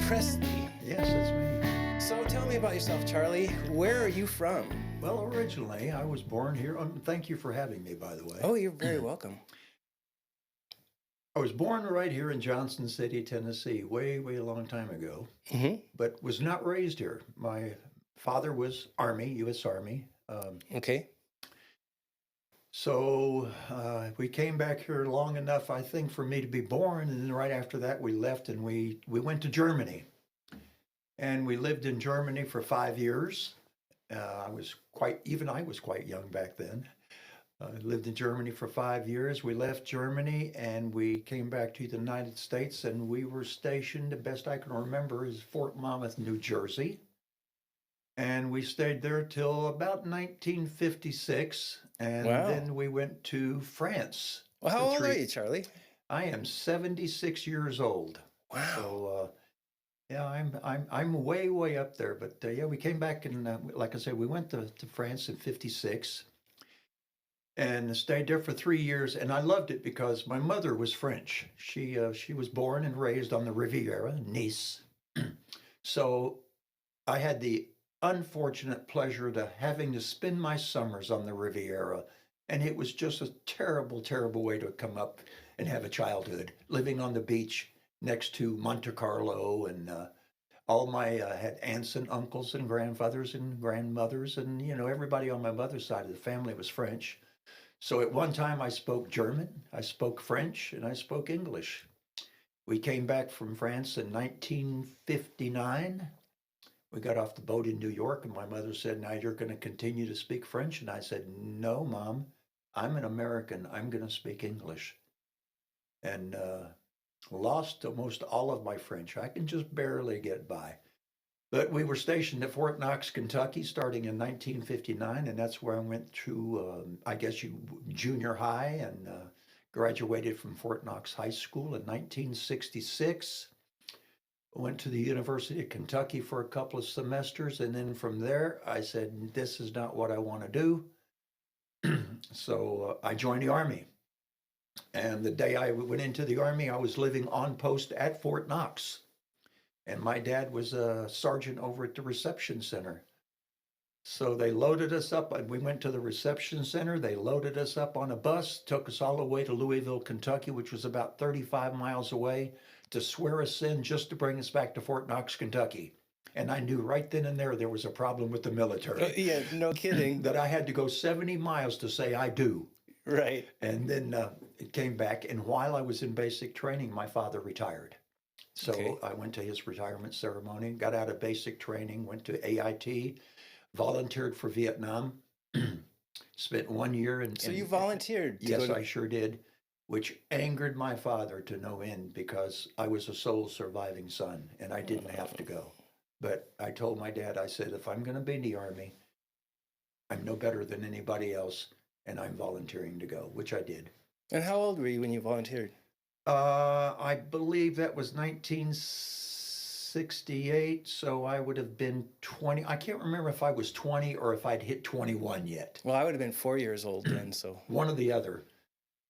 Presley. Yes, it's me. So tell me about yourself, Charlie. Where are you from? Well, originally, I was born here. Thank you for having me, by the way. Oh, you're very welcome. I was born right here in Johnson City, Tennessee, way, way a long time ago, but was not raised here. My father was Army, U.S. Army. Okay. So we came back here long enough, I think, for me to be born. And then right after that, we left and we went to Germany. And we lived in Germany for 5 years. I was quite young back then. I lived in Germany for 5 years. We left Germany and we came back to the United States, and we were stationed, the best I can remember, is Fort Monmouth, New Jersey. And we stayed there till about 1956, and Wow. then we went to France. Well, how old are you, Charlie? I am 76 years old. Wow. So yeah, I'm way up there. But yeah, we came back and like I said, we went to France in '56 and stayed there for 3 years. And I loved it because my mother was French. She was born and raised on the Riviera, Nice. So I had the unfortunate pleasure to having to spend my summers on the Riviera. And it was just a terrible, terrible way to come up and have a childhood, living on the beach next to Monte Carlo. And all my, had aunts and uncles and grandfathers and grandmothers. And, everybody on my mother's side of the family was French. So at one time I spoke German, I spoke French, and I spoke English. We came back from France in 1959. We got off the boat in New York, and my mother said, "Now you're going to continue to speak French?" And I said, "No, Mom, I'm an American. I'm going to speak English." And lost almost all of my French. I can just barely get by. But we were stationed at Fort Knox, Kentucky, starting in 1959, and that's where I went to, junior high, and graduated from Fort Knox High School in 1966. Went to the University of Kentucky for a couple of semesters, and then from there, I said, this is not what I want to do. So I joined the Army. And the day I went into the Army, I was living on post at Fort Knox. And my dad was a sergeant over at the reception center. So they loaded us up, and we went to the reception center. They loaded us up on a bus, took us all the way to Louisville, Kentucky, which was about 35 miles away, to swear us in just to bring us back to Fort Knox, Kentucky. And I knew right then and there was a problem with the military. Yeah, no kidding. That I had to go 70 miles to say I do. Right. And then it came back, and while I was in basic training, my father retired. So Okay. I went to his retirement ceremony, got out of basic training, went to AIT, volunteered for Vietnam, spent 1 year in... So you volunteered to Yes, go to... I sure did, which angered my father to no end because I was a sole surviving son, and I didn't have to go. But I told my dad, I said, if I'm going to be in the Army, I'm no better than anybody else, and I'm volunteering to go, which I did. And how old were you when you volunteered? I believe that was 1968, so I would have been 20. I can't remember if I was 20 or if I'd hit 21 yet. Well, I would have been 4 years old then, so... One or the other.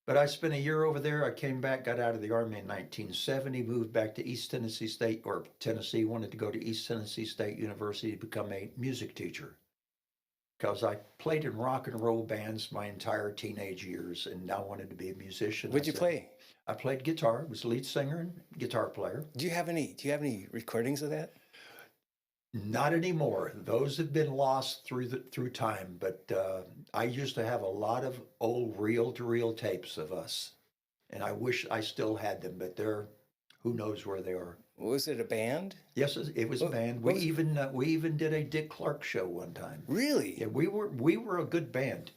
But I spent a year over there. I came back, got out of the Army in 1970, moved back to East Tennessee State, or Tennessee, wanted to go to East Tennessee State University to become a music teacher. Because I played in rock and roll bands my entire teenage years, and I wanted to be a musician. What'd you play? I played guitar, was lead singer and guitar player. Do you have any recordings of that? Not anymore. Those have been lost through time, but I used to have a lot of old reel-to-reel tapes of us, and I wish I still had them, but who knows where they are. Was it a band? Yes, it was a band. We even did a Dick Clark show one time. Really? Yeah, we were a good band.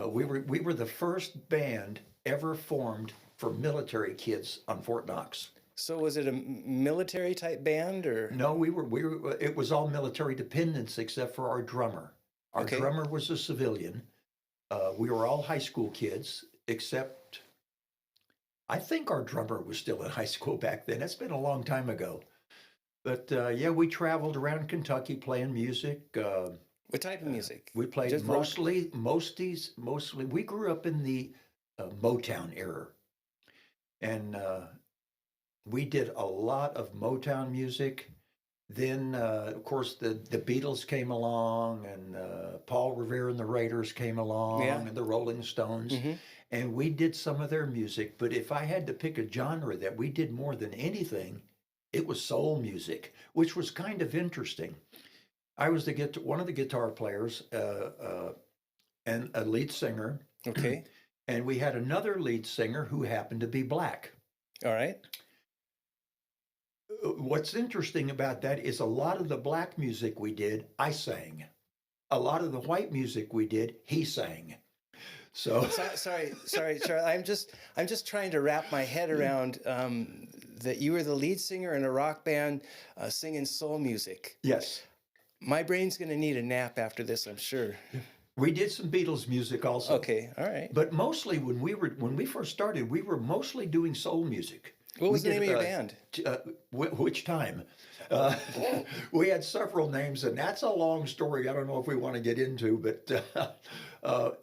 We were the first band ever formed for military kids on Fort Knox. So was it a military type band or? No, it was all military dependents except for our drummer. Our Okay. drummer was a civilian. We were all high school kids, except I think our drummer was still in high school back then. It's been a long time ago. But yeah, we traveled around Kentucky playing music. What type of music? We played Just rock? mostly. We grew up in the Motown era, and we did a lot of Motown music. Then, of course, the Beatles came along, and Paul Revere and the Raiders came Yeah. along, and the Rolling Stones, Hmm. and we did some of their music. But if I had to pick a genre that we did more than anything, it was soul music, which was kind of interesting. I was one of the guitar players and a lead singer, Okay. and we had another lead singer who happened to be black. All right. What's interesting about that is a lot of the black music we did, I sang. A lot of the white music we did, he sang. So Sorry, Charlie. I'm just trying to wrap my head around that you were the lead singer in a rock band singing soul music. yes, My brain's going to need a nap after this, I'm sure. we did some Beatles music also. Okay. All right. But mostly when we first started, we were mostly doing soul music. What was We the name did, of your band? Which time? Uh, we had several names, and that's a long story. I don't know if we want to get into, but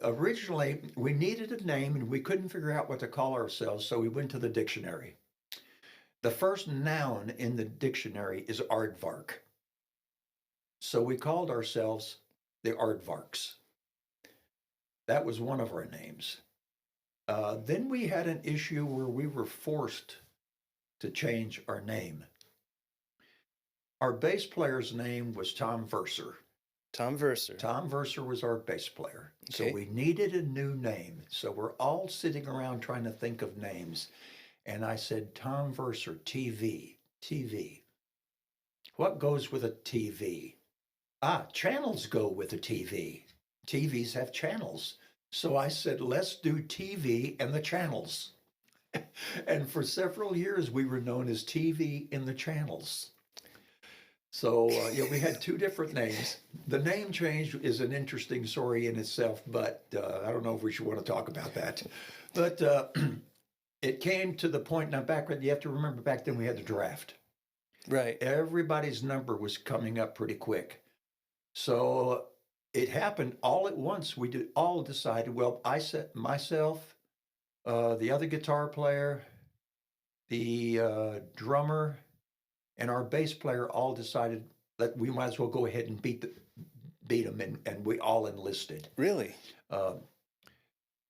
originally we needed a name and we couldn't figure out what to call ourselves, so we went to the dictionary. The first noun in the dictionary is aardvark. So we called ourselves the Aardvarks. That was one of our names. Then we had an issue where we were forced to change our name. Our bass player's name was Tom Verser. Tom Verser. Tom Verser was our bass player. So Okay. we needed a new name. So we're all sitting around trying to think of names. And I said, Tom Verser, TV, TV. What goes with a TV? Channels go with a TV. TVs have channels. So I said, let's do TV and the channels. And for several years, we were known as TV in the channels. So we had two different names. The name change is an interesting story in itself, but I don't know if we should want to talk about that. But it came to the point, now you have to remember back then we had the draft. Right. Everybody's number was coming up pretty quick. So it happened all at once. We all decided, well, I said myself, the other guitar player, the drummer, and our bass player all decided that we might as well go ahead and beat them, and we all enlisted. Really? Uh,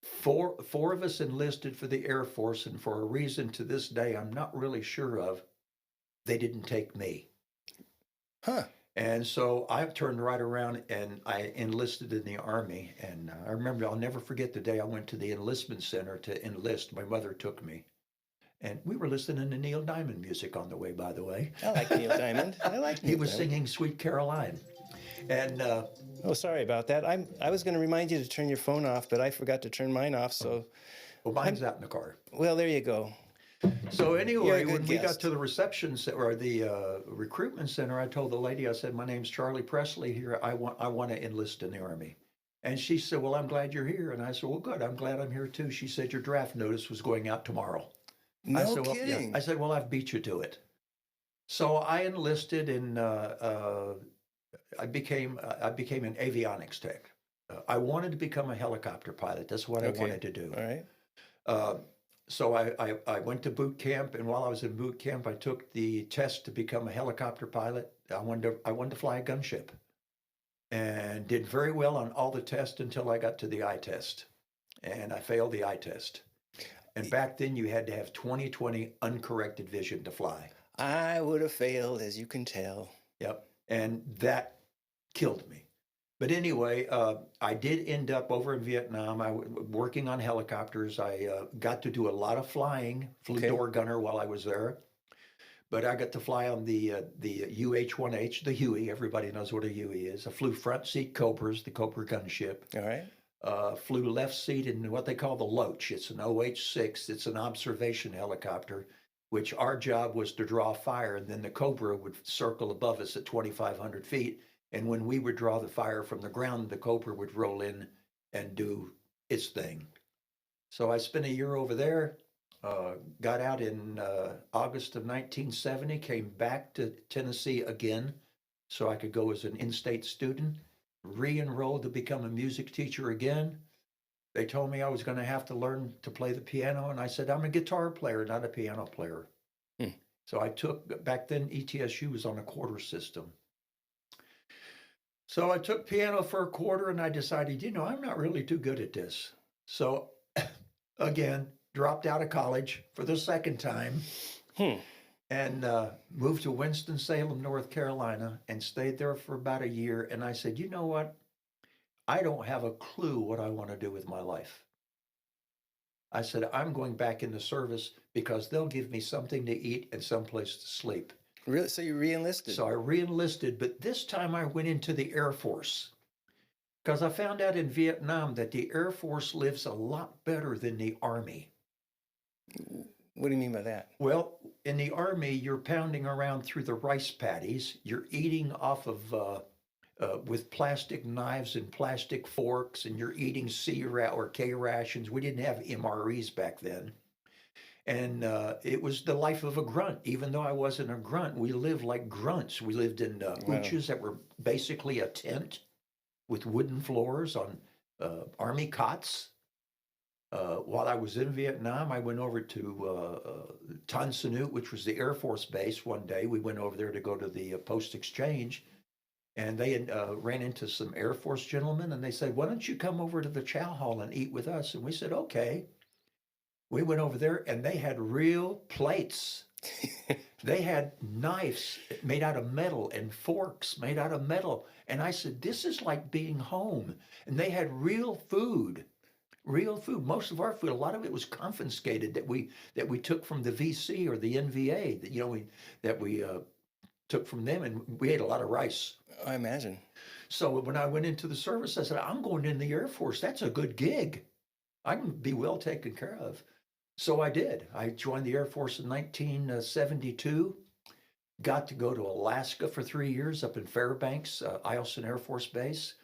four of us enlisted for the Air Force, and for a reason to this day I'm not really sure of, they didn't take me. Huh. And so I turned right around and I enlisted in the Army. And I remember, I'll never forget the day I went to the enlistment center to enlist. My mother took me. And we were listening to Neil Diamond music on the way, by the way. I like Neil Diamond. He was singing Sweet Caroline. And Oh, sorry about that. I was going to remind you to turn your phone off, but I forgot to turn mine off. So, well, mine's out in the car. well, there you go. So anyway, good when we got guest. to the reception or the recruitment center, I told the lady, I said, my name's Charlie Presley here. I want to enlist in the Army. And she said, well, I'm glad you're here. And I said, well, good. I'm glad I'm here too. She said, your draft notice was going out tomorrow. I No said, well, yeah. kidding. I said, well, I've beat you to it. So I enlisted and I became an avionics tech. I wanted to become a helicopter pilot. That's what I wanted to do. All right. So I went to boot camp, and while I was in boot camp, I took the test to become a helicopter pilot. I wanted to fly a gunship, and did very well on all the tests until I got to the eye test, and I failed the eye test. And back then, you had to have 20/20 uncorrected vision to fly. I would have failed, as you can tell. Yep, and that killed me. But anyway, I did end up over in Vietnam. Working on helicopters. I got to do a lot of flying, flew Okay. door gunner while I was there. But I got to fly on the UH-1H, the Huey. Everybody knows what a Huey is. I flew front seat Cobras, the Cobra gunship. All right. Flew left seat in what they call the Loach. It's an OH-6. It's an observation helicopter, which our job was to draw fire, and then the Cobra would circle above us at 2,500 feet. And when we would draw the fire from the ground, the Cobra would roll in and do its thing. So I spent a year over there, got out in August of 1970, came back to Tennessee again so I could go as an in-state student, re-enrolled to become a music teacher again. They told me I was going to have to learn to play the piano, and I said, I'm a guitar player, not a piano player. So I took, back then ETSU was on a quarter system. So I took piano for a quarter and I decided, I'm not really too good at this. So again, dropped out of college for the second time and moved to Winston-Salem, North Carolina, and stayed there for about a year. And I said, you know what? I don't have a clue what I want to do with my life. I said, I'm going back into service because they'll give me something to eat and someplace to sleep. Really? So you re-enlisted? So I re-enlisted, but this time I went into the Air Force because I found out in Vietnam that the Air Force lives a lot better than the Army. What do you mean by that? Well, in the Army, you're pounding around through the rice paddies. You're eating off of with plastic knives and plastic forks, and you're eating or K rations. We didn't have MREs back then. And it was the life of a grunt. Even though I wasn't a grunt, we lived like grunts. We lived in hooches that were basically a tent with wooden floors on Army cots. While I was in Vietnam, I went over to Tan Son Nhut, which was the Air Force base one day. We went over there to go to the post exchange. And they had ran into some Air Force gentlemen, and they said, why don't you come over to the chow hall and eat with us? And we said, okay. We went over there, and they had real plates. They had knives made out of metal and forks made out of metal. And I said, this is like being home. And they had real food. Real food. Most of our food, a lot of it was confiscated that we took from the VC or the NVA. That we took from them, and we ate a lot of rice. I imagine. So when I went into the service, I said, I'm going in the Air Force. That's a good gig. I can be well taken care of. So I did. I joined the Air Force in 1972, got to go to Alaska for 3 years up in Fairbanks, Eielson Air Force Base.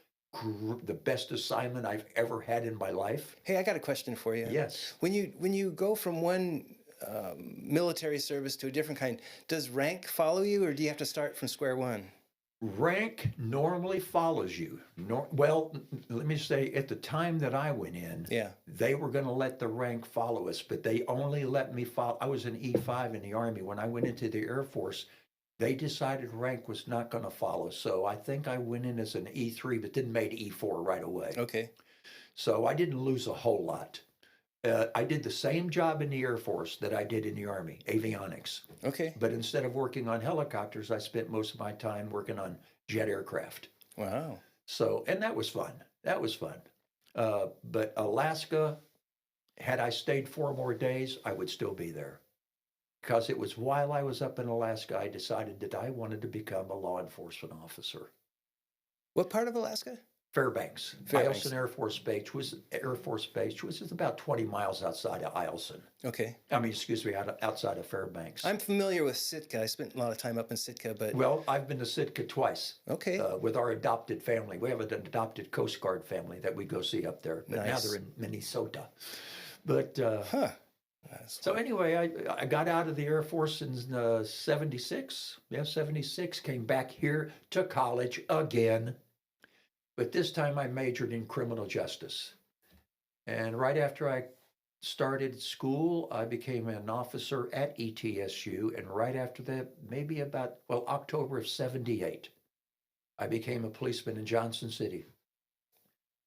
The best assignment I've ever had in my life. Hey, I got a question for you. Yes. When you go from one military service to a different kind, does rank follow you, or do you have to start from square one? Rank normally follows you. Well, let me say, at the time that I went in, they were going to let the rank follow us, but they only let me follow. I was an E5 in the Army. When I went into the Air Force, they decided rank was not going to follow. So I think I went in as an E3, but then made E4 right away. Okay. So I didn't lose a whole lot. I did the same job in the Air Force that I did in the Army, avionics. Okay. But instead of working on helicopters, I spent most of my time working on jet aircraft. Wow. So, and that was fun. That was fun. But Alaska, had I stayed 4 more days, I would still be there. Because it was while I was up in Alaska, I decided that I wanted to become a law enforcement officer. What part of Alaska? Fairbanks. Eielson Air Force Base, which is about 20 miles outside of Eielson. Okay. Outside of Fairbanks. I'm familiar with Sitka. I spent a lot of time up in Sitka, but... Well, I've been to Sitka twice. Okay. With our adopted family. We have an adopted Coast Guard family that we go see up there. But now they're in Minnesota. But... So anyway, I got out of the Air Force in 76. Yeah, 76. Came back here to college again. But this time I majored in criminal justice. And right after I started school, I became an officer at ETSU. And right after that, maybe about, October of 78, I became a policeman in Johnson City.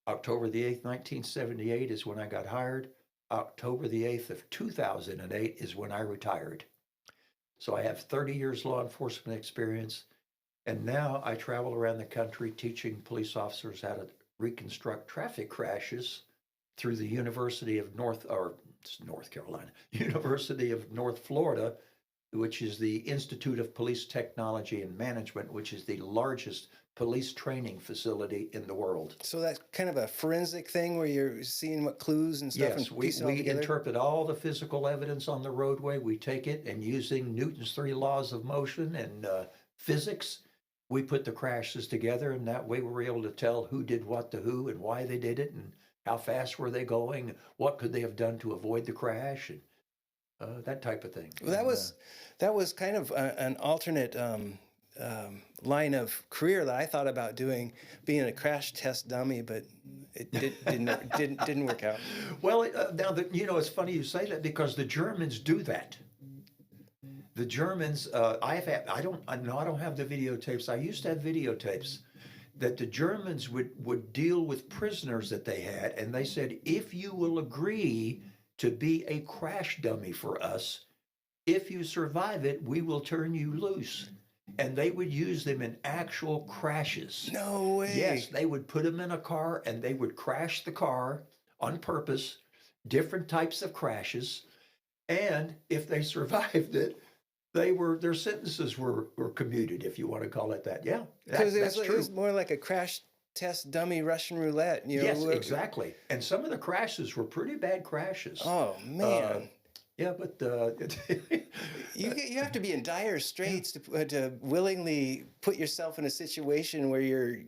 October the 8th, 1978 is when I got hired. October the 8th of 2008 is when I retired. So I have 30 years law enforcement experience. And now I travel around the country teaching police officers how to reconstruct traffic crashes through the University of North Carolina, University of North Florida, which is the Institute of Police Technology and Management, which is the largest police training facility in the world. So that's kind of a forensic thing where you're seeing what clues and stuff Yes, and piecing it all we together? interpret all the physical evidence on the roadway. We take it and using Newton's 3 laws of motion and physics, we put the crashes together, and that way we're able to tell who did what to who and why they did it and how fast were they going, what could they have done to avoid the crash, and that type of thing. Well, that was kind of an alternate line of career that I thought about doing, being a crash test dummy, but it didn't work out. Well, now it's funny you say that because the Germans do that. The Germans, I don't have the videotapes. I used to have videotapes that the Germans would deal with prisoners that they had, and they said, if you will agree to be a crash dummy for us, if you survive it, we will turn you loose. And they would use them in actual crashes. No Yes, way. they would put them in a car and they would crash the car on purpose, different types of crashes. And if they survived it, their sentences were commuted, if you want to call it that. Yeah, Because that's it true. was more like a crash test dummy Russian roulette. Yes, exactly. And some of the crashes were pretty bad crashes. Oh man. Yeah, but You have to be in dire straits to willingly put yourself in a situation where you're,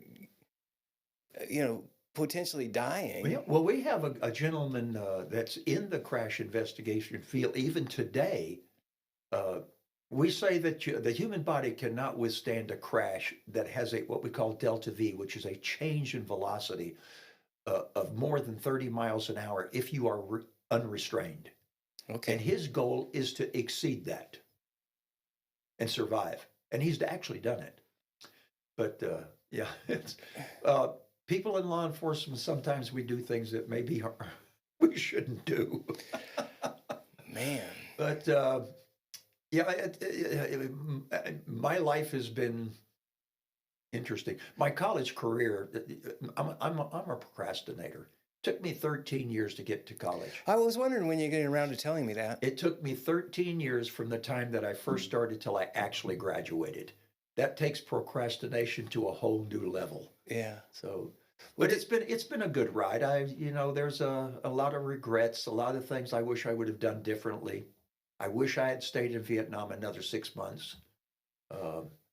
potentially dying. well, we have a gentleman that's in the crash investigation field even today. We say that the human body cannot withstand a crash that has what we call delta V, which is a change in velocity of more than 30 miles an hour if you are unrestrained. Okay. And his goal is to exceed that and survive. And he's actually done it. But yeah, it's, people in law enforcement, sometimes we do things that maybe we shouldn't do. Man. But yeah, my life has been interesting. My college career, I'm a procrastinator. Took me 13 years to get to college. I was wondering when you're getting around to telling me that. It took me 13 years from the time that I first started till I actually graduated. That takes procrastination to a whole new level. Yeah. So, but it's been a good ride. There's a lot of regrets, a lot of things I wish I would have done differently. I wish I had stayed in Vietnam another 6 months.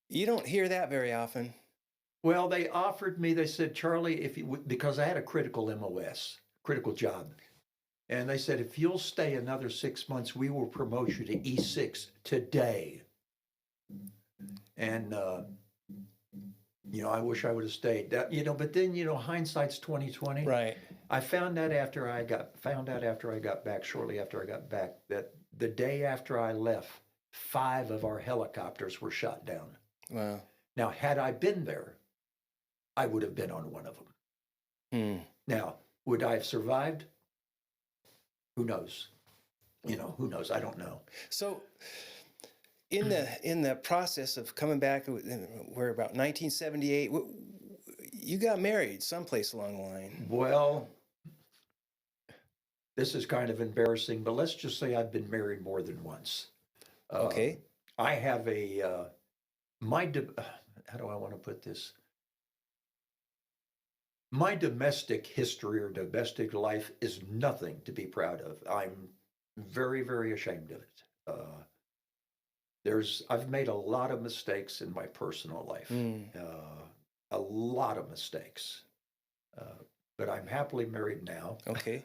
You don't hear that very often. Well, they offered me, they said, Charlie, because I had a critical MOS, critical job. And they said, if you'll stay another 6 months, we will promote you to E6 today. And, I wish I would have stayed. But then, hindsight's 2020. Right. I found out after I got back, shortly after I got back, that the day after I left, 5 of our helicopters were shot down. Wow. Now, had I been there, I would have been on one of them. Now, would I have survived? Who knows? Who knows? I don't know. So, in the process of coming back, we're about 1978. You got married someplace along the line. Well, this is kind of embarrassing, but let's just say I've been married more than once. Okay. I have how do I want to put this? My domestic history or domestic life is nothing to be proud of. I'm very, very ashamed of it. I've made a lot of mistakes in my personal life, a lot of mistakes, but I'm happily married now. Okay.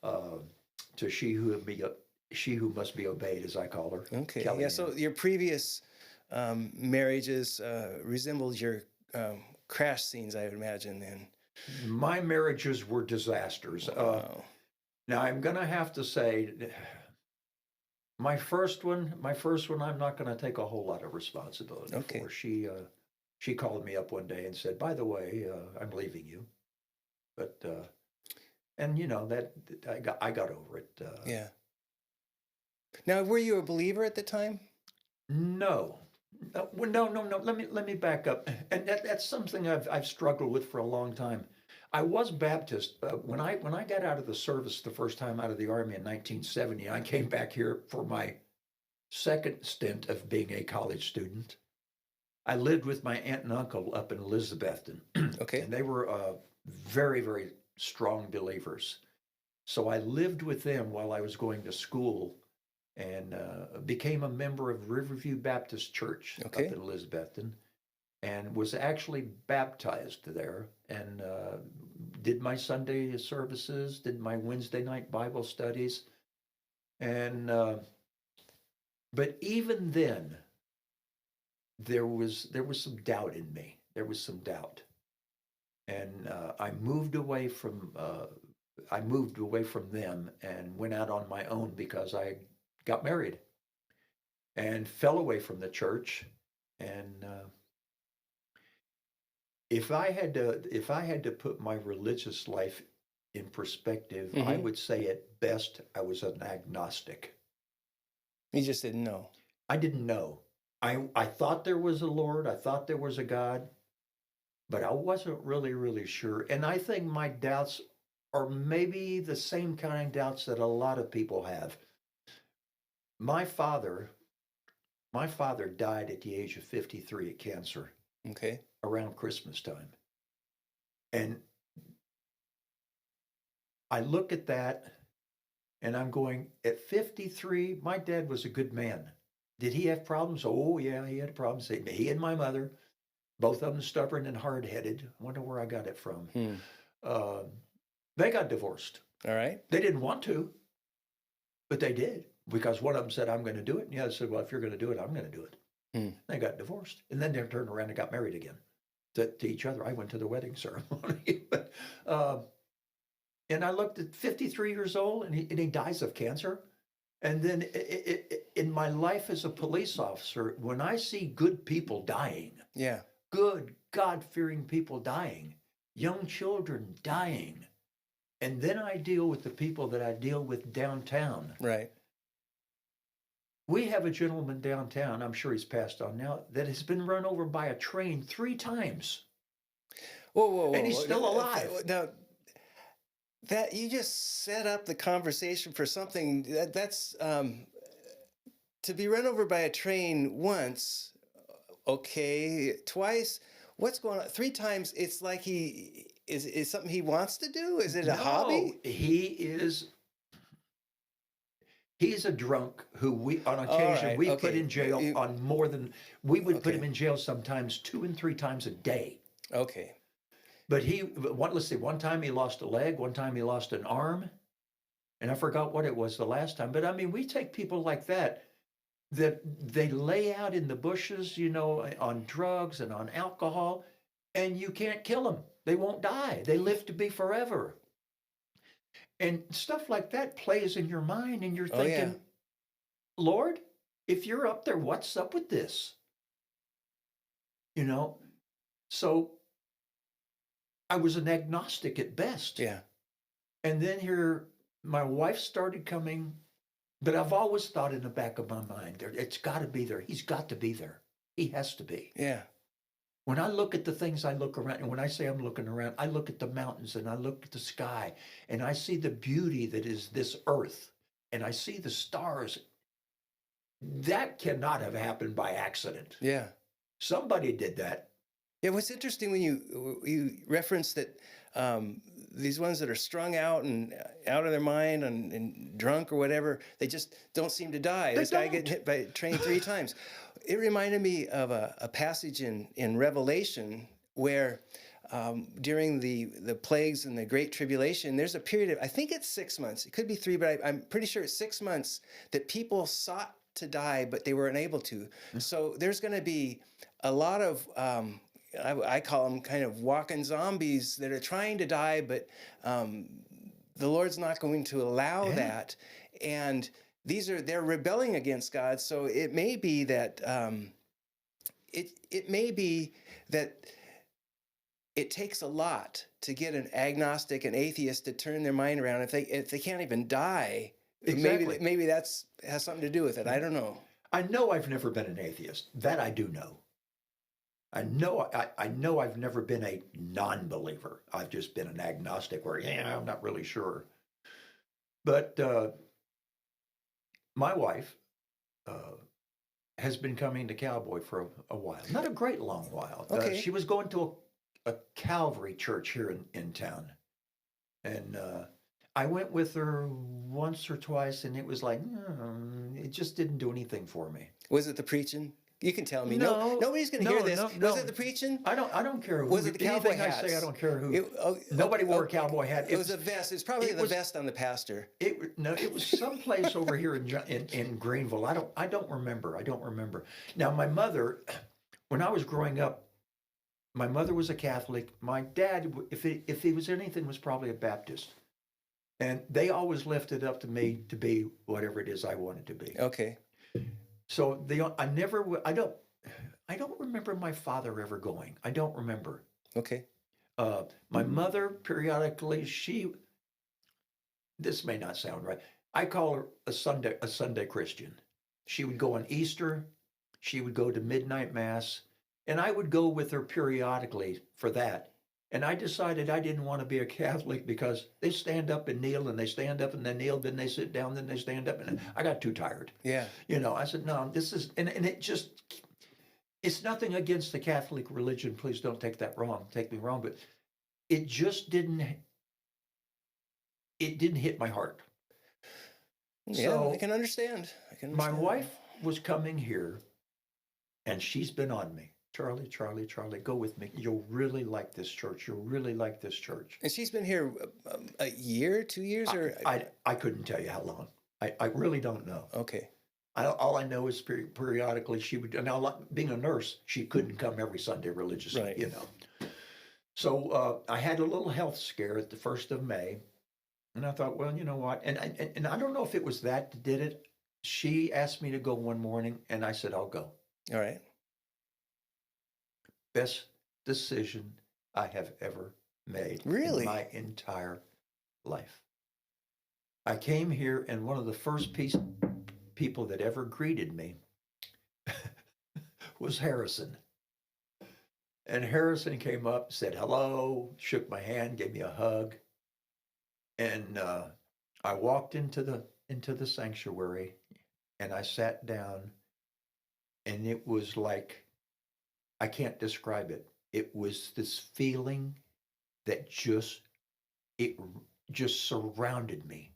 To she who must be obeyed, as I call her. Okay. Kelly Yeah. Ann. So your previous marriages resembled your crash scenes, I would imagine. Then My marriages were disasters. wow. Now I'm going to have to say, my first one, I'm not going to take a whole lot of responsibility Okay. for. She called me up one day and said, "By the way, I'm leaving you," but and that I got over it. Yeah. Now, were you a believer at the time? No. No. Let me back up, and that's something I've struggled with for a long time. I was Baptist when I got out of the service the first time out of the Army in 1970. I came back here for my second stint of being a college student. I lived with my aunt and uncle up in Elizabethton, Okay. and they were very, very strong believers. So I lived with them while I was going to school, and became a member of Riverview Baptist Church Okay. up in Elizabethton, and was actually baptized there, and did my Sunday services, did my Wednesday night Bible studies, and but even then, there was some doubt in me. There was some doubt, and I moved away from them and went out on my own because I got married. and fell away from the church. And if I had to put my religious life in perspective, I would say at best I was an agnostic. You just didn't know. I didn't know. I thought there was a Lord. I thought there was a God, but I wasn't really sure. And I think my doubts are maybe the same kind of doubts that a lot of people have. My father died at the age of 53 of cancer. Okay. Around Christmas time. And I look at that and I'm going, at 53, my dad was a good man. Did he have problems? Oh, yeah, he had problems. He and my mother, both of them stubborn and hard-headed. I wonder where I got it from. They got divorced. All right. They didn't want to, but they did, because one of them said, I'm going to do it. And the other said, well, if you're going to do it, I'm going to do it. They got divorced. And then they turned around and got married again to each other. I went to the wedding ceremony. But, and I looked at 53 years old, and he dies of cancer. And then in my life as a police officer, when I see good people dying, good God-fearing people dying, young children dying, and then I deal with the people that I deal with downtown. Right. We have a gentleman downtown, I'm sure he's passed on now, that has been run over by a train 3 times. Whoa. And he's still alive. Now, that you just set up the conversation for something that's to be run over by a train once, okay, twice. What's going on? 3 times. It's like he is something he wants to do. Is it a hobby? He's a drunk who we, on occasion, we put in jail on more than, we would put him in jail sometimes 2 and 3 times a day. Okay. But let's see, one time he lost a leg, one time he lost an arm, and I forgot what it was the last time. But I mean, we take people like that they lay out in the bushes, on drugs and on alcohol, and you can't kill them. They won't die. They live to be forever. And stuff like that plays in your mind, and you're thinking, Lord, if you're up there, what's up with this? So I was an agnostic at best. Yeah. And then here, my wife started coming, but I've always thought in the back of my mind, it's got to be there. He's got to be there. He has to be. Yeah. When I look at the things I look around, and when I say I'm looking around, I look at the mountains and I look at the sky and I see the beauty that is this earth and I see the stars. That cannot have happened by accident. Yeah. Somebody did that. Yeah, what's interesting when you reference that these ones that are strung out and out of their mind and drunk or whatever, they just don't seem to die. This guy getting hit by a train 3 times. It reminded me of a passage in Revelation where during the plagues and the Great Tribulation, there's a period of, I think it's 6 months. It could be 3, but I'm pretty sure it's 6 months that people sought to die, but they were unable to. Mm-hmm. So there's going to be a lot of, I call them kind of walking zombies that are trying to die, but the Lord's not going to allow that. And they're rebelling against God. So it may be that it takes a lot to get an agnostic, an atheist to turn their mind around. If they can't even die, maybe that's has something to do with it. I don't know. I know I've never been an atheist. That I do know. I know I've never been a non-believer. I've just been an agnostic where, I'm not really sure. But my wife has been coming to Cowboy for a while. Not a great long while. Okay. She was going to a Calvary church here in town. And I went with her once or twice, and it was like, it just didn't do anything for me. Was it the preaching? You can tell me. No, nobody's going to hear this. No. Was it the preaching? I don't care who. Was it the cowboy hats? I say, I don't care who. Nobody wore a cowboy hat. It was a vest. It's probably the vest on the pastor. It was someplace over here in Greenville. I don't remember. Now, my mother, when I was growing up, my mother was a Catholic. My dad, if he was anything, was probably a Baptist. And they always left it up to me to be whatever it is I wanted to be. Okay. So I don't remember my father ever going. I don't remember. Okay. My mother periodically, this may not sound right. I call her a Sunday Christian. She would go on Easter, she would go to midnight mass, and I would go with her periodically for that. And I decided I didn't want to be a Catholic because they stand up and kneel and they stand up and then kneel, then they sit down, then they stand up, and I got too tired. Yeah. I said, no, this is, and it just, it's nothing against the Catholic religion. Please don't take me wrong, but it just didn't hit my heart. Yeah, So I can understand. my wife was coming here and she's been on me. Charlie, Charlie, Charlie, go with me. You'll really like this church. You'll really like this church. And she's been here a year, 2 years, or I couldn't tell you how long. I really don't know. okay. All I know is periodically she would, now being a nurse, she couldn't come every Sunday religiously, Right. So I had a little health scare at the 1st of May. And I thought, well, you know what? And I don't know if it was that did it. She asked me to go one morning and I said, I'll go. All right. Best decision I have ever made Really? in my entire life. I came here and one of the first people that ever greeted me was Harrison. And Harrison came up, said hello, shook my hand, gave me a hug. And I walked into the sanctuary and I sat down and it was like, I can't describe it. It was this feeling that it just surrounded me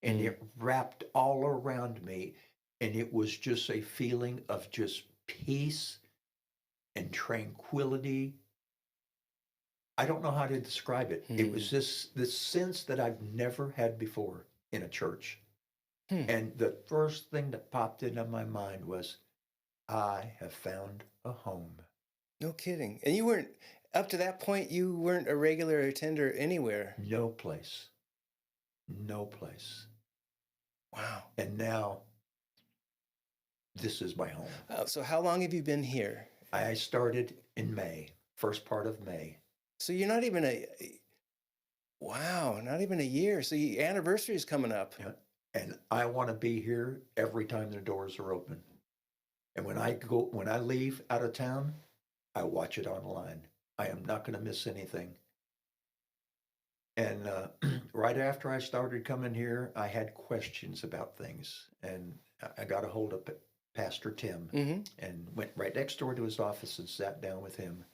and it wrapped all around me. And it was just a feeling of just peace and tranquility. I don't know how to describe it. It was this sense that I've never had before in a church. And the first thing that popped into my mind was, I have found a home. No kidding. And you weren't, up to that point, you weren't a regular attender anywhere. No place. No place. Wow. And now, this is my home. So how long have you been here? I started in May, first part of May. So you're not even not even a year. So your anniversary is coming up. Yeah. And I want to be here every time the doors are open. And when I leave out of town, I watch it online. I am not going to miss anything. And right after I started coming here, I had questions about things. And I got a hold of Pastor Tim and went right next door to his office and sat down with him.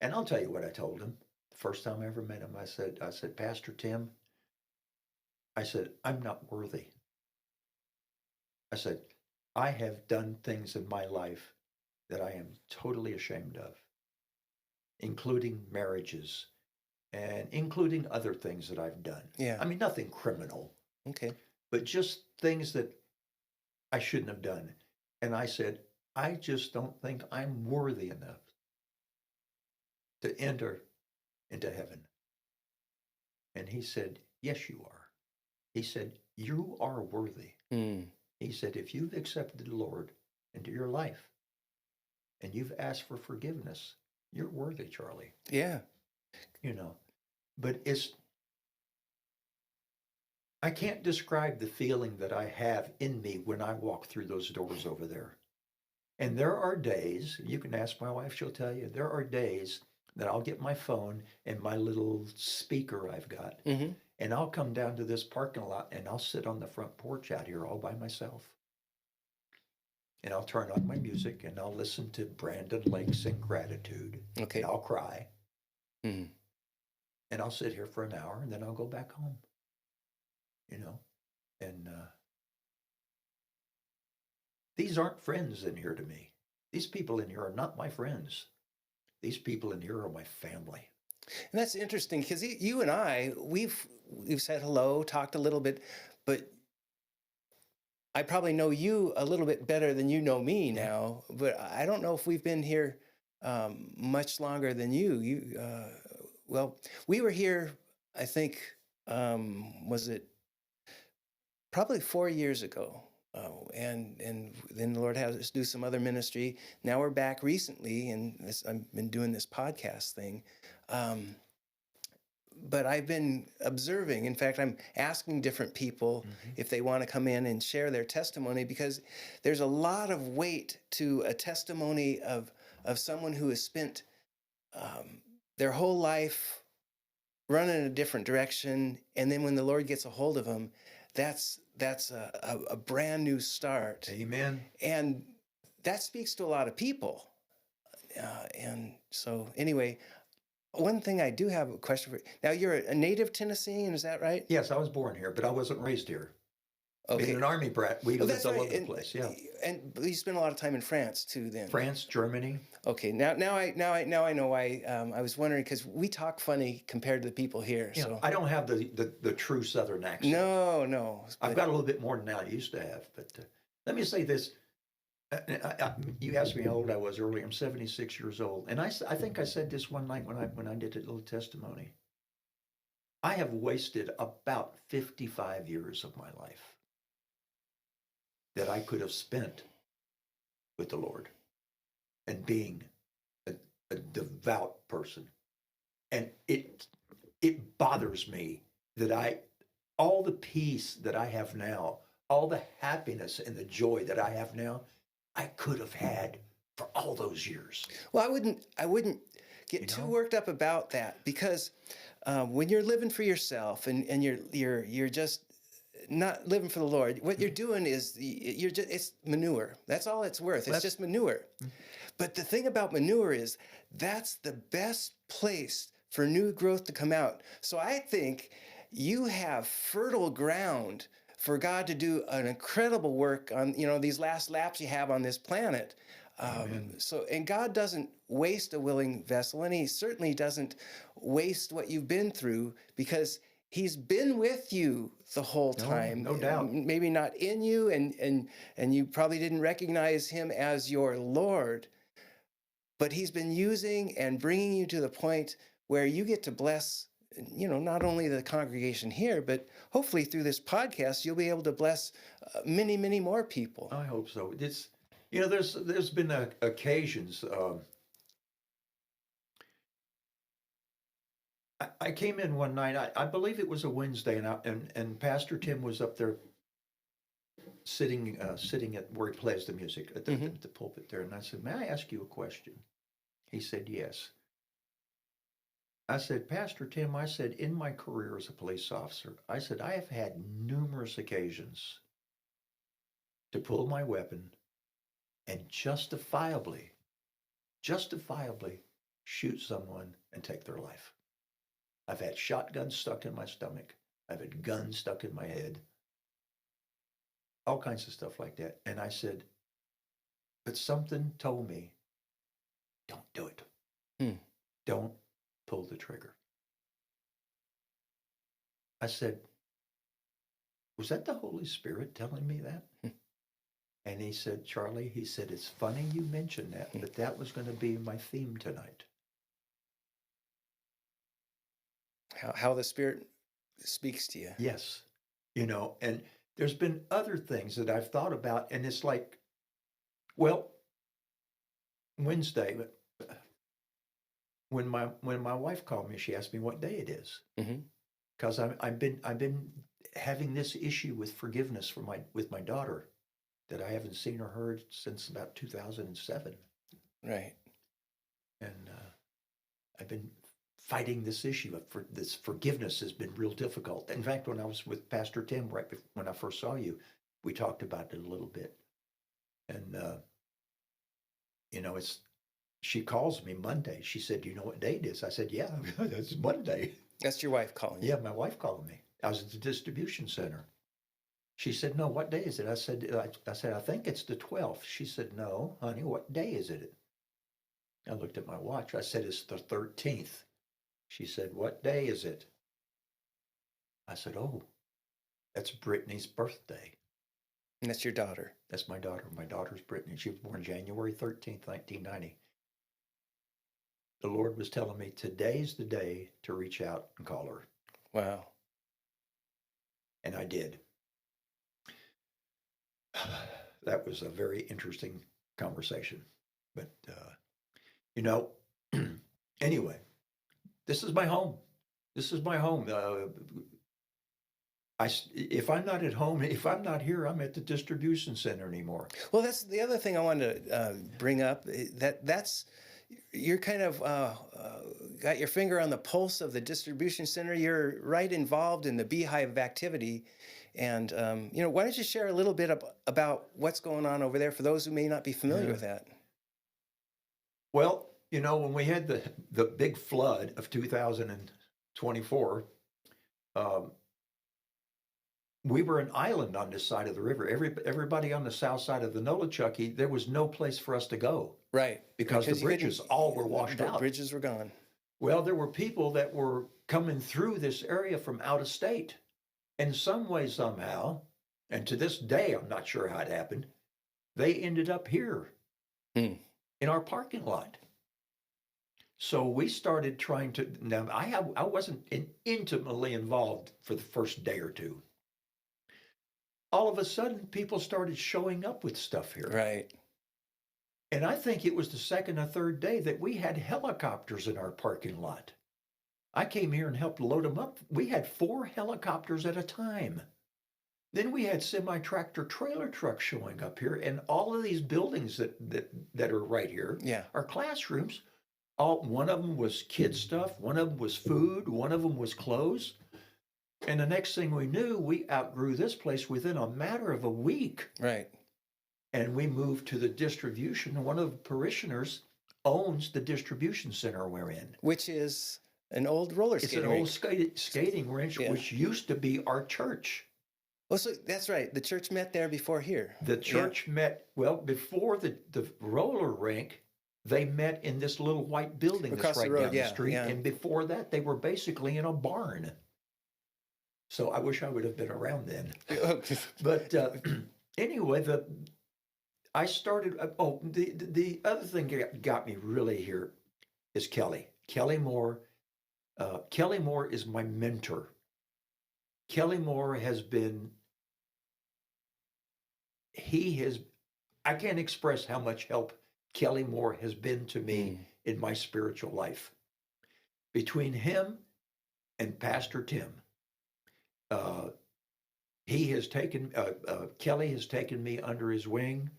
And I'll tell you what I told him. The first time I ever met him, I said, Pastor Tim, I said, I'm not worthy. I said, I have done things in my life that I am totally ashamed of, including marriages and including other things that I've done. Yeah. I mean, nothing criminal. Okay. But just things that I shouldn't have done. And I said, I just don't think I'm worthy enough to enter into heaven. And he said, yes, you are. He said, you are worthy. He said, if you've accepted the Lord into your life and you've asked for forgiveness, you're worthy, Charlie. Yeah. But I can't describe the feeling that I have in me when I walk through those doors over there. And there are days, you can ask my wife, she'll tell you, there are days that I'll get my phone and my little speaker I've got, and I'll come down to this parking lot and I'll sit on the front porch out here all by myself. And I'll turn on my music and I'll listen to Brandon Lake sing Gratitude. Okay. And I'll cry. And I'll sit here for an hour and then I'll go back home. And these aren't friends in here to me. These people in here are not my friends. These people in here are my family. And that's interesting because you and I, we've said hello, talked a little bit, but I probably know you a little bit better than you know me now. But I don't know if we've been here much longer than you. Well, we were here, I think, was it probably 4 years ago? And then the Lord had us do some other ministry. Now we're back recently, and I've been doing this podcast thing. But I've been observing. In fact, I'm asking different people if they want to come in and share their testimony, because there's a lot of weight to a testimony of someone who has spent their whole life running in a different direction, and then when the Lord gets a hold of them, that's a brand new start. Amen. And that speaks to a lot of people. And so anyway, one thing I do have a question for. Now, you're a native Tennessean, is that right? Yes, I was born here, but I wasn't raised here. Okay. Being an army brat, we lived that's all right. over the place. Yeah. And you spent a lot of time in France too, then. France, Germany. Okay. Now I know why. I was wondering, because we talk funny compared to the people here. Yeah, So I don't have the true Southern accent. no. I've got a little bit more than I used to have. But let me say this. You asked me how old I was earlier. I'm 76 years old. And I think I said this one night when I did a little testimony. I have wasted about 55 years of my life that I could have spent with the Lord and being a devout person. And it bothers me that all the peace that I have now, all the happiness and the joy that I have now, I could have had for all those years. Well, I wouldn't get too worked up about that, because when you're living for yourself and you're just not living for the Lord, what you're doing is it's manure. That's all it's worth. It's just manure. But the thing about manure is that's the best place for new growth to come out. So I think you have fertile ground for God to do an incredible work on, these last laps you have on this planet. And God doesn't waste a willing vessel, and he certainly doesn't waste what you've been through, because he's been with you the whole time. No doubt. Maybe not in you, and you probably didn't recognize him as your Lord, but he's been using and bringing you to the point where you get to bless, not only the congregation here, but hopefully through this podcast, you'll be able to bless many, many more people. I hope so. There's been occasions. I came in one night. I believe it was a Wednesday, and Pastor Tim was up there sitting at where he plays the music at the pulpit there, and I said, "May I ask you a question?" He said, "Yes." I said, "Pastor Tim," I said, "in my career as a police officer, I said, I have had numerous occasions to pull my weapon and justifiably shoot someone and take their life. I've had shotguns stuck in my stomach. I've had guns stuck in my head. All kinds of stuff like that." And I said, but something told me, don't do it. Don't pull the trigger. I said, was that the Holy Spirit telling me that? And he said, "Charlie," he said, "it's funny you mentioned that, but that was going to be my theme tonight." How the Spirit speaks to you. Yes. And there's been other things that I've thought about, and it's like, well, Wednesday, when my wife called me, she asked me what day it is, because I've been having this issue with forgiveness with my daughter, that I haven't seen or heard since about 2007. Right. And I've been fighting this issue this forgiveness has been real difficult. In fact, when I was with Pastor Tim when I first saw you, we talked about it a little bit. And she calls me Monday. She said, "Do you know what day it is?" I said, "Yeah, that's Monday." That's your wife calling you. Yeah, my wife called me. I was at the distribution center. She said, "No, what day is it?" I said, "I think it's the 12th." She said, "No, honey, what day is it?" I looked at my watch. I said, "It's the 13th." She said, "What day is it?" I said, "Oh, that's Brittany's birthday." And that's your daughter. That's my daughter. My daughter's Brittany. She was born January 13th, 1990. The Lord was telling me today's the day to reach out and call her. Wow. And I did. That was a very interesting conversation. But, you know, anyway, this is my home. This is my home. If I'm not at home, if I'm not here, I'm at the distribution center anymore. Well, that's the other thing I wanted to bring up. That's you're kind of got your finger on the pulse of the distribution center. You're right involved in the beehive of activity, and why don't you share a little bit about what's going on over there for those who may not be familiar with that? Well, when we had the big flood of 2024, we were an island on this side of the river. Everybody on the south side of the Nolichucky, there was no place for us to go. Right. Because the bridges all were washed out. Bridges were gone. Well, there were people that were coming through this area from out of state. In some way, somehow, and to this day, I'm not sure how it happened, they ended up here in our parking lot. So we started trying to, now I wasn't intimately involved for the first day or two. All of a sudden, people started showing up with stuff here. Right. And I think it was the second or third day that we had helicopters in our parking lot. I came here and helped load them up. We had 4 helicopters at a time. Then we had semi-tractor trailer trucks showing up here, and all of these buildings that are right here are classrooms. One of them was kid stuff, one of them was food, one of them was clothes. And the next thing we knew, we outgrew this place within a matter of a week. Right. And we moved to the distribution. One of the parishioners owns the distribution center we're in. Which is an old roller skating rink. It's an old skating rink, which used to be our church. Oh, so that's right. The church met there before here. The church met, before the roller rink, they met in this little white building that's right down the street. Yeah. And before that, they were basically in a barn. So I wish I would have been around then. But anyway, I started, the other thing that got me really here is Kelly. Kelly Moore. Kelly Moore is my mentor. Kelly Moore has been, I can't express how much help Kelly Moore has been to me in my spiritual life. Between him and Pastor Tim, Kelly has taken me under his wing.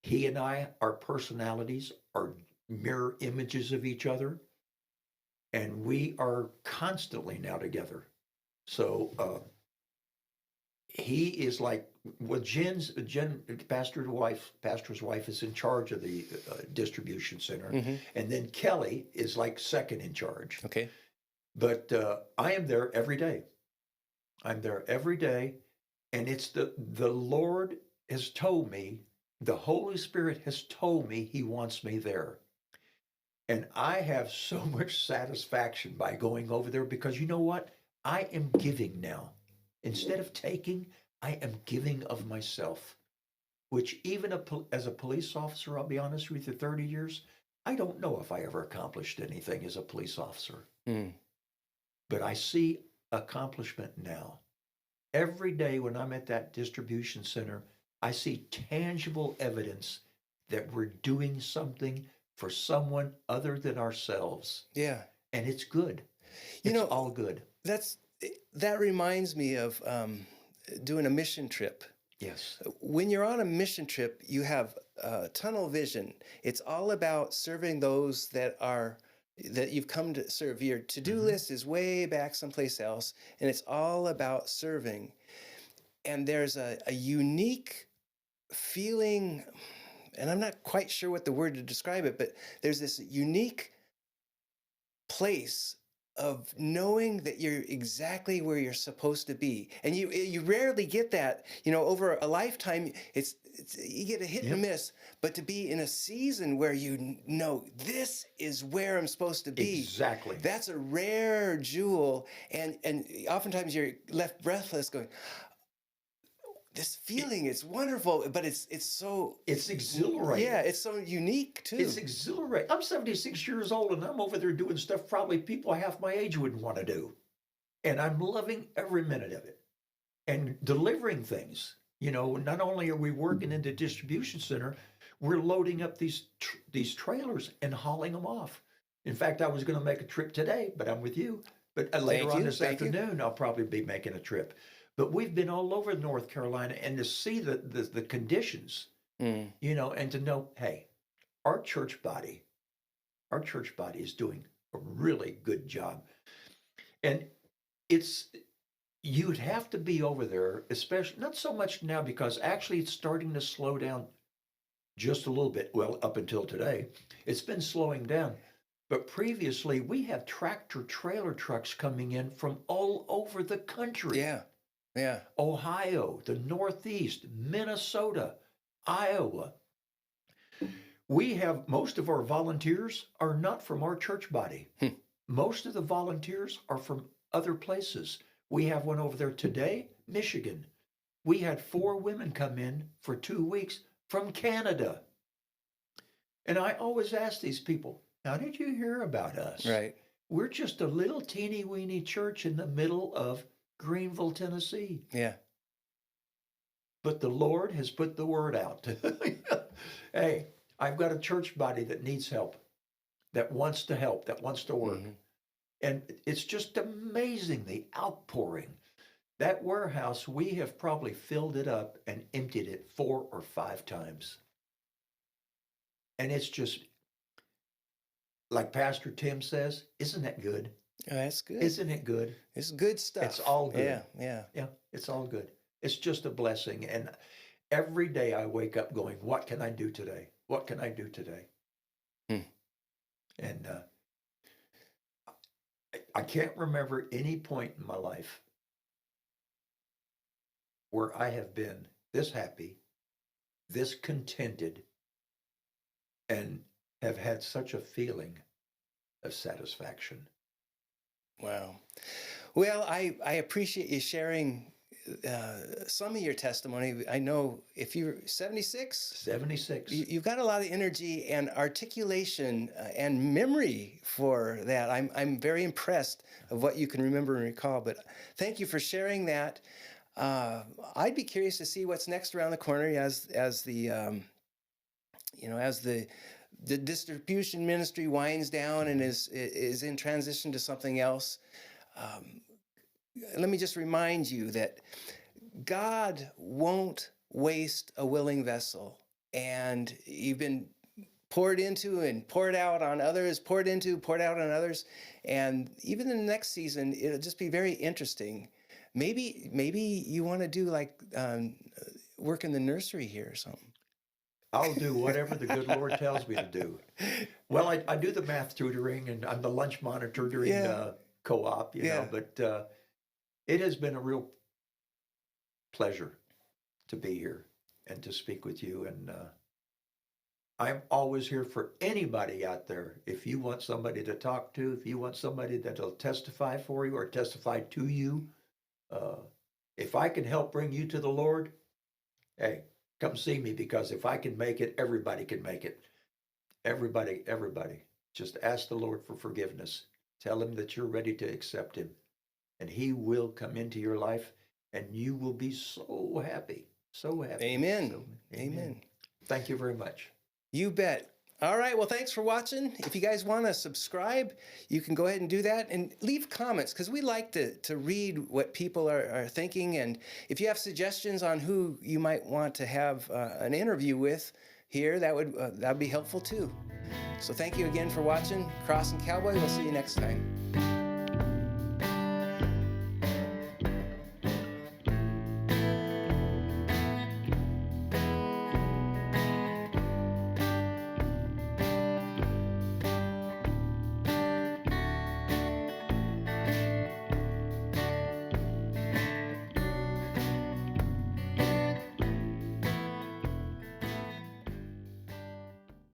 He and I, our personalities are mirror images of each other. And we are constantly now together. So he is like, pastor's wife is in charge of the distribution center. And then Kelly is like second in charge. Okay. But I am there every day. I'm there every day. And it's the Lord has told me, the Holy Spirit has told me he wants me there. And I have so much satisfaction by going over there because you know what? I am giving now. Instead of taking, I am giving of myself, which even as a police officer, I'll be honest with you, 30 years, I don't know if I ever accomplished anything as a police officer. But I see accomplishment now. Every day when I'm at that distribution center, I see tangible evidence that we're doing something for someone other than ourselves. Yeah. And it's good. It's all good. That reminds me of doing a mission trip. Yes. When you're on a mission trip, you have tunnel vision. It's all about serving those that you've come to serve. Your to-do list is way back someplace else, and it's all about serving. And there's a unique feeling, and I'm not quite sure what the word to describe it, but there's this unique place of knowing that you're exactly where you're supposed to be. And you rarely get that, over a lifetime, you get a hit and miss, but to be in a season where you know this is where I'm supposed to be. Exactly. That's a rare jewel. And oftentimes you're left breathless going, this feeling, it's wonderful, but it's exhilarating. Yeah, it's so unique too. It's exhilarating. I'm 76 years old and I'm over there doing stuff probably people half my age wouldn't want to do. And I'm loving every minute of it and delivering things. You know, not only are we working in the distribution center, we're loading up these trailers and hauling them off. In fact, I was going to make a trip today, but I'm with you. But later on this afternoon, I'll probably be making a trip. But we've been all over North Carolina, and to see the conditions, you know, and to know, hey, our church body is doing a really good job. And you'd have to be over there, especially not so much now because actually it's starting to slow down just a little bit. Well, up until today, it's been slowing down. But previously, we have tractor trailer trucks coming in from all over the country. Yeah. Yeah. Ohio, the Northeast, Minnesota, Iowa. We have most of our volunteers are not from our church body. Most of the volunteers are from other places. We have one over there today, Michigan. We had 4 women come in for 2 weeks from Canada. And I always ask these people, how did you hear about us? Right. We're just a little teeny weeny church in the middle of Greenville, Tennessee. Yeah. But the Lord has put the word out. Hey, I've got a church body that needs help, that wants to help, that wants to work. And it's just amazing, the outpouring. That warehouse, we have probably filled it up and emptied it 4 or 5 times. And it's just, like Pastor Tim says, isn't that good? Oh, that's good. Isn't it good? It's good stuff. It's all good. Yeah, yeah. Yeah, it's all good. It's just a blessing. And every day I wake up going, what can I do today? What can I do today? And I can't remember any point in my life where I have been this happy, this contented, and have had such a feeling of satisfaction. Wow. Well, I appreciate you sharing some of your testimony. I know if you're 76, you've got a lot of energy and articulation and memory for that. I'm very impressed of what you can remember and recall. But thank you for sharing that. I'd be curious to see what's next around the corner as the distribution ministry winds down and is in transition to something else. Let me just remind you that God won't waste a willing vessel, and you've been poured into and poured out on others, poured out on others, and even in the next season, it'll just be very interesting. Maybe you want to do like work in the nursery here or something. I'll do whatever the good Lord tells me to do. Well, I do the math tutoring, and I'm the lunch monitor during co-op, you know, but it has been a real pleasure to be here and to speak with you. And I'm always here for anybody out there. If you want somebody to talk to, if you want somebody that'll testify for you or testify to you, if I can help bring you to the Lord, hey, come see me, because if I can make it, everybody can make it. Everybody. Just ask the Lord for forgiveness. Tell him that you're ready to accept him. And he will come into your life, and you will be so happy. So happy. Amen. Amen. Thank you very much. You bet. All right. Well, thanks for watching. If you guys want to subscribe, you can go ahead and do that, and leave comments, because we like to read what people are thinking. And if you have suggestions on who you might want to have an interview with here, that would be helpful too. So thank you again for watching Crossing Cowboy. We'll see you next time.